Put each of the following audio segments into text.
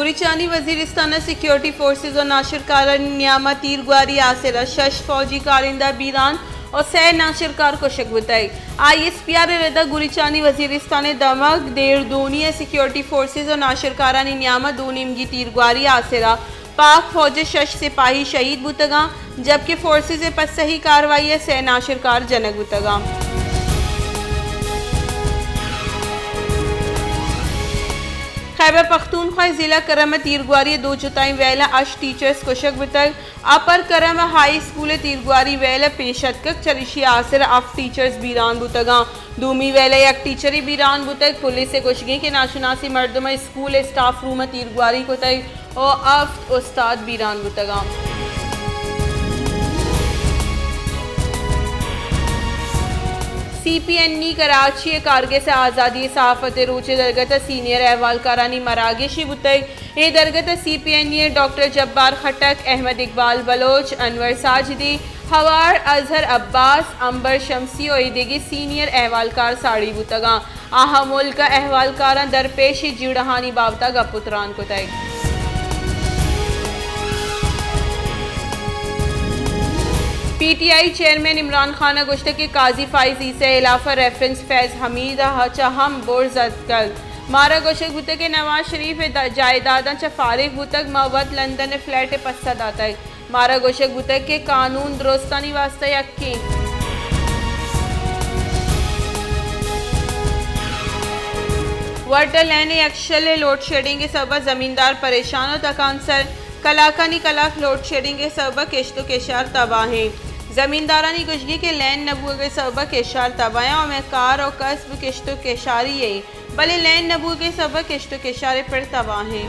गुरिचानी Waziristan security forces और नाशरकार नियामा तीरगुआरी आसिरा शश फौजी कारिंदा बीरान और सह नाशरकार को शक बताई। ISPR रदा गुरिचानी वजीरिस्तान दमक देरदोनी सिक्योरिटी फोर्सेस और नाशरकारा नियामा दूनिमगी तीरगुआरी आसिरा पाक फौज शश सिपाही शहीद बुतगा जबकि फोर्सेस पर सही कार्रवाई सह नाशरकार जनक बुतगा। खैबर पख्तूनख्वा जिला करम तीरगुआरी 2 जुताई वेला अश टीचर्स कुशक बुतक अपर करम हाई स्कूल तीरगुआरी वेला पेशतक चरिशी आसर अफ टीचर्स बीरान बुतगा दूमी वेला एक टीचरी बीरान बुतक पुलिस से कुशगी के नाशनासी मर्दम स्कूल स्टाफ रूम तीरगुआरी को तय और of Ustad Biran बुतगा। CPNE Karachi कारगे से आज़ादी सहाफ़त रोचे दरगत सीनियर अहवालकारानी मरागेशी बुतक ए दरगत CPNE डॉक्टर जब्बार खटक अहमद इकबाल बलोच अनवर साजिदी हवार अजहर अब्बास अंबर शमसी और देगी सीनियर अहवालकार साड़ी बुतगा आहा मुल्क अहवालकारा दरपेशी जुड़हानी बावता गपुत्रान को तय। PTI चेयरमैन इमरान खान गुश्त के काजी फाइज ईसा इलाफा रेफरेंस फैज हमीद हम बोरजल मारा गोशक बुतक के नवाज शरीफ जायदादा च फारिग बुतक मवत लंदन फ्लैट पस्सा दाता मारा गोशक बुतक के कानून दुरुस्तानी वास्ते यक्की वाटर लाइन यक्षल लोड शेडिंग के सबब जमींदार परेशान और तकांसर कलाकानी कलाक लोड शेडिंग के सबब केश्तो केशार तबाह जमींदारानी गुजगी के लैन नबू के सबब केशार तबाह और महकार और कस्ब केश्तो केशारी है भले लैन नबू के सबब केश्तो केशारे पर तबाह हैं।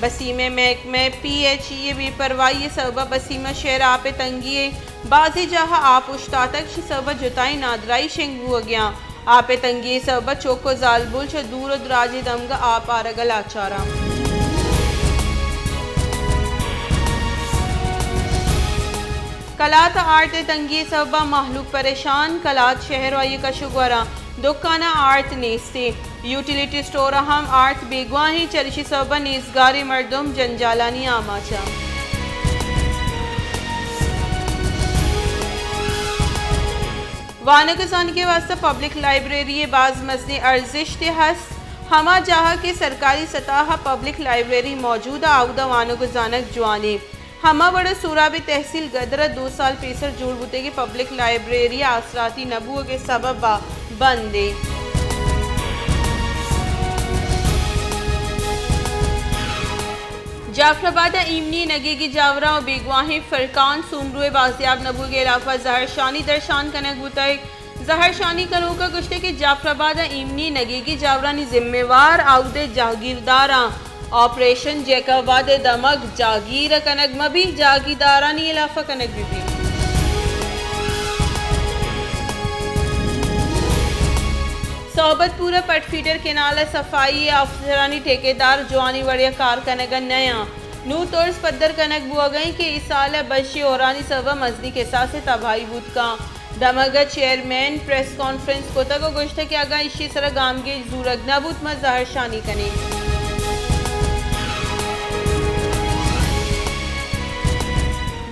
बसीमे महकमे PHE बेपरवाही सबब बसीमा शहर आपे तंगी बाजी जहाँ आप उश्तातक सबब जुताई नादराई शेंग हुआ गया आपे तंगी सबब चोको जालबुल छ दूर दराजी दमगा आप आरगल आचारा कलात आर्ट तंगी सबब महलूक परेशान कलात शहर वाई कशुगरा दुकाना आर्ट नेस्ते यूटिलिटी स्टोर हम आर्ट बेगवाही चरिशी सबब नेजगारी मर्दुम जंजालानी आमाचा वानगजान के वास्ते पब्लिक लाइब्रेरी बाज मजनी अर्जिश हस हमा जहाँ के सरकारी सतह पब्लिक लाइब्रेरी मौजूद आउदा वानगजानक जवानी हमा बड़े सूराबी तहसील गदरा 2 साल पेसर जोड़ बुते की पब्लिक लाइब्रेरी आसराती नबू के सबब बंदे जाफराबाद इमनी नगेगी जावरा और बेगवाही फरकान सुमरुए बाजियाब नबू के अलावा जहर शानी दर्शान कनक बुतई जहर शानी कनू का गुश्ते के जाफराबाद इमनी नगेगी जावरानी जिम्मेवार आउदे जागीरदारा ऑपरेशन जैकाबाद दमक जागीर कनक मबी जागीरदारानी इलाफा कनक भी सोबतपुरा पटफीडर केनाल सफाई अफसरानी ठेकेदार जवानी वड़िया कार कनक नया नू तोर्स पद्दर कनक बुआ गई कि इस साल बशी औरानी सब मजदी के साथ से तबाही बुत का दमगा चेयरमैन प्रेस कॉन्फ्रेंस को तक गोश्त के आगा इसी तरह गाम के जूरग नबूत में जहर शानी कने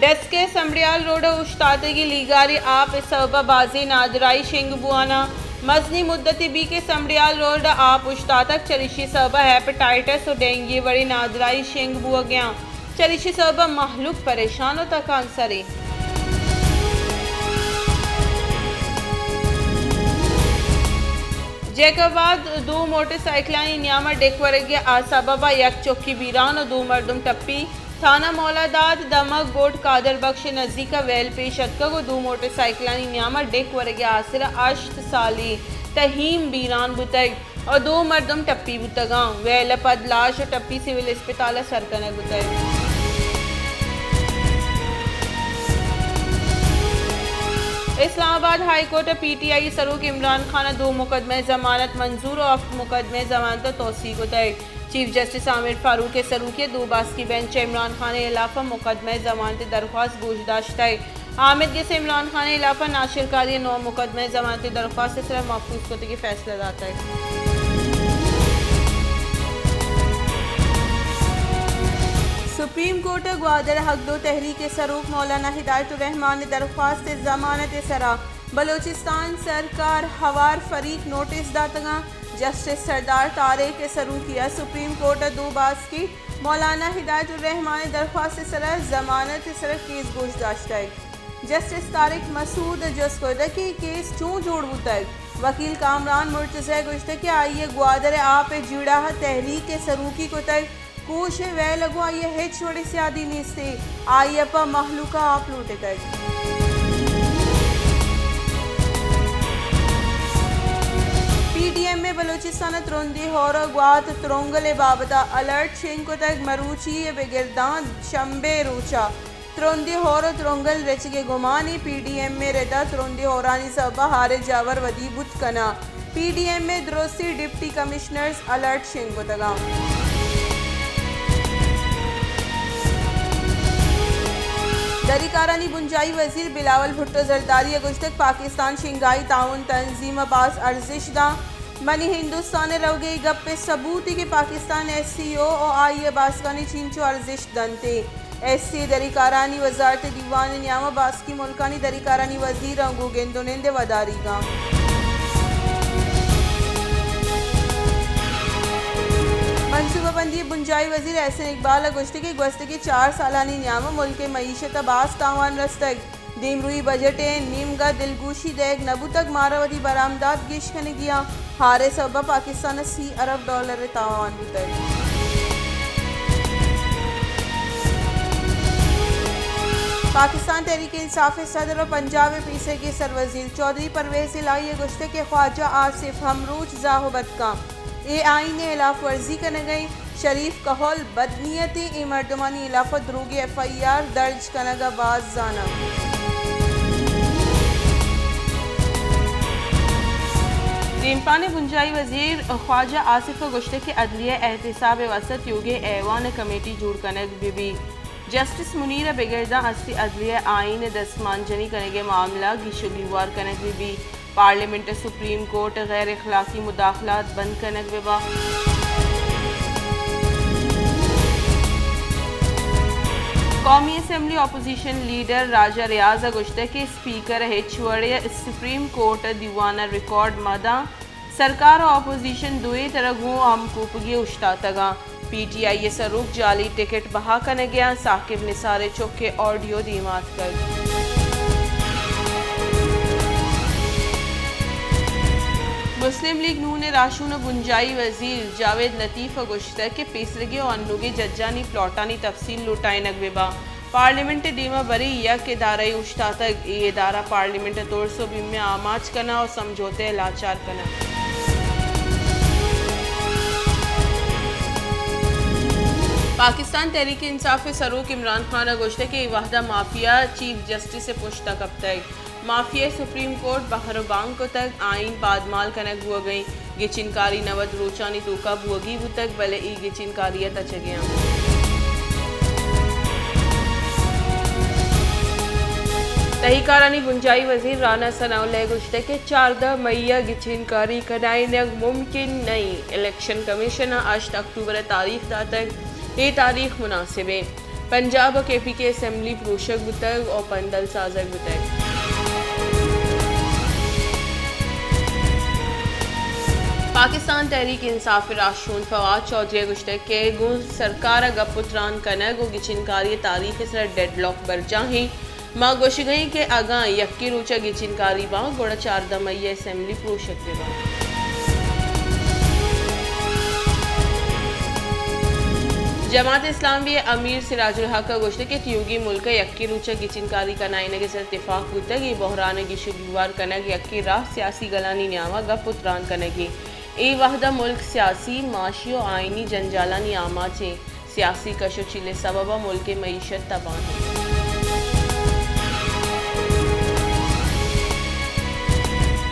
डेस्क के समड़ियाल रोड उश्तादगी लीगारी आप सबा बाजी नादराई शेंग बुआना मजनी मुद्दती बी के समड़ियाल रोड आप उश्तातक चरिशी सबा हेपेटाइटिस और डेंगू बड़ी नादराई शेंग बुआ गया चरिशी सबा महलूक परेशान और तकांसरे जैकाबाद 2 मोटरसाइकिलानी नियामा डेकवरगे आसाबाबा एक चौकी बीरान और 2 मर्दुम टप्पी थाना मौलादाद दमक गोट कादर बख्श नजदीका वेल पेशतका को 2 मोटरसाइकिलानी नियामा डेकवरगे आसिरा अश्त साली तहीम बीरान बुतग और 2 मर्दुम टप्पी बुतगा वेल पद लाश और टप्पी सिविल अस्पताल सरकन बुतग। इस्लामाबाद हाई कोर्ट PTI सरूक इमरान खान 2 मुकदमे जमानत मंजूर और मुकदमे जमानत तोसी को तय चीफ जस्टिस आमिर फारूक के सरूक 2 बास की बेंच इमरान खान इलाफा मुकदमे जमानत दरख्वास्त बूझदाश्त आमिद के इमरान खान इलाफा नासिर कारी 9 मुकदमे जमानती दरख्वास्त से सिर्फ महफूज को की फैसला दाता है। सुप्रीम कोर्ट ग्वादर हक दो तहरीक सरूख मौलाना हिदायतुर रहमान दरख्वास्त जमानत सरा बलोचिस्तान सरकार हवार फरीक नोटिस दातगा जस्टिस सरदार तारिक सरूखिया सुप्रीम कोर्ट दो बास की मौलाना हिदायतुर रहमान दरख्वास्त सरा जमानत सरा केस गोश दाश्ता है। जस्टिस तारिक मसूद जसकोदा की केस चूँ जोड़ू तक वकील कामरान मुर्तज़ा गुश्त के आइए ग्वादर आप जुड़ा तहरीक सरूखी को तक कुछ वह लगो आइए हेच छोड़े से आदि निस्ते आइए पर महलूका आप लूटे तक पीडीएम में बलोचिस्तान त्रोंदी और ग्वात त्रोंगले बाबता अलर्ट शेंग को तक मरूची बेगिरदान शंबे रूचा त्रोंदी और त्रोंगल रच के गुमानी पीडीएम में रेदा त्रोंदी होरानी सबा हारे जावर वदी बुत कना पीडीएम में द्रोसी डिप्टी कमिश्नर्स अलर्ट शेंग को तगा दरीकारानी बुंजाई वजीर बिलावल भुट्टो जरदारी अगुश्तक पाकिस्तान शिंगाई ताउन तंजीम अब्बास अर्जिश दा मनी हिंदुस्तान रव गई गप्पे सबूती के पाकिस्तान SCO और आई बासकानी चीनचो अर्जिश दंते SC दरीकारानी वजारत दीवान न्यामा बास की मुल्कानी दरीकारानी वजीर अंगू गेंदोनेंदे वदारी गा मनसूबाबंदी बुंजाई वजीर एहसन इकबाल गुश्ती के गश्त की 4 सालानी न्यामा मुल्क के मईशत बास तावान रस्तक दीमरुई बजटे नीमगा दिलगुशी देग नबू तक मारावती बरामदात गिश खने किया हारे सबा पाकिस्तान $80 अरब तावान बुतक पाकिस्तान तहरीक इंसाफ सदर और पंजाब पीसे के सरवजीर चौधरी परवेज इलाही गुश्ते के ख्वाजा आसिफ हमरूज जाहोबत का AI ने खिलाफ वर्जी करने गई शरीफ कहल बदनीयती ए मर्दमानी इलाफत द्रोगी FIR दर्ज कनगा बाज जाना रीमपा ने बुंजाई वजीर ख्वाजा आसिफ गुश्ते के अदलिया एहतिसाब वसत योगे ऐवान कमेटी जुड़ कनक बीबी जस्टिस मुनीर बेगरदा अस्सी अदलिया आइन दस्मानजनी कनेगे मामला गिशुगीवार कनक बीबी पार्लियामेंट सुप्रीम कोर्ट गैर इखलाकी मुदाखलात बंद कनक विबा कौमी असम्बली अपोजिशन लीडर राजा रियाज गुश्ते के स्पीकर हेचवड़े सुप्रीम कोर्ट दीवाना रिकॉर्ड मदा सरकार और अपोजिशन दुए तरगू हम कूपगी उश्ता तगा PTI सरूक जाली टिकट बहा कने गया साकिब निसारे चौके ऑडियो दीमात कर मुस्लिम लीग नून ने राशून बुंजाई वजीर जावेद लतीफ़ गुश्तर के पेसरगे और अन्नुगे जज्जानी प्लॉटानी तफसील लुटाए नगवेबा पार्लियामेंट डीमा बरी यक इदारा उश्ता तक ये इदारा पार्लियामेंट तौर सो बिम में आमाज करना और समझौते लाचार करना पाकिस्तान तहरीक इंसाफ सरूक इमरान खान गुश्ते के वाहदा माफिया चीफ जस्टिस से पुश्ता कब तक माफिया सुप्रीम कोर्ट बहरबांग को तक आइन बादमाल कनक हुआ गई गिचिनकारी नवद रोचानी तोका बुअगी वो तक भले ई गिचिनकारियत अच गया तहीकारानी गुंजाई वजीर राना सनाउल्लाह गुश्ते के 14 मईया गिचिनकारी कनाई नग मुमकिन नहीं इलेक्शन कमीशन 8 अक्टूबर तारीख दा तक ये तारीख मुनासिब है पंजाब और KP के असम्बली प्रोशक बुतक और पंदल साजक बुतक पाकिस्तान तहरीक इंसाफ राशून फवाद चौधरी गुश्ते के गु सरकार गपुत्रान कनग और गिचिनकारी तारीख सर डेडलॉक बरजाही माँ गोश गई के आगा यक्की रूचा गिचिनकारी बा गोड़ा 14 मई असम्बली प्रोशक बा जमात इस्लामी अमीर सिराजुल हक का गोश्त के त्योगी मुल्क यक्की रूचा गिचिनकारी का नाइने के सर इत्तेफाक होता ये बहरान की शुगवार कनक यक्की राह सियासी गलानी न्यावा गपुत्रान कनगी ए वहदा मुल्क सियासी माशी और आइनी जंजालानी आमा चे सियासी कशो चिले सबबा मुल्क मईशत तबाह है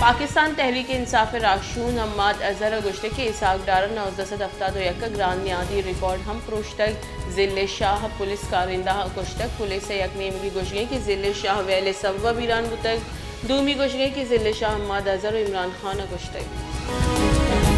पाकिस्तान तहरीक इंसाफ राशून अम्माद अजहर गुश्ते के इसाक डारन नौजदसद अफ्ताद यक ग्रान न्यादी रिकॉर्ड हम प्रोश्तक जिले शाह पुलिस कारिंदा गुश्तक पुलिस यक नेमगी गुशगे की जिले शाह वेले सव्वा बीरान बुतक दूमी गुशगे की जिले शाह अम्माद अजहर इमरान खान गुश्तक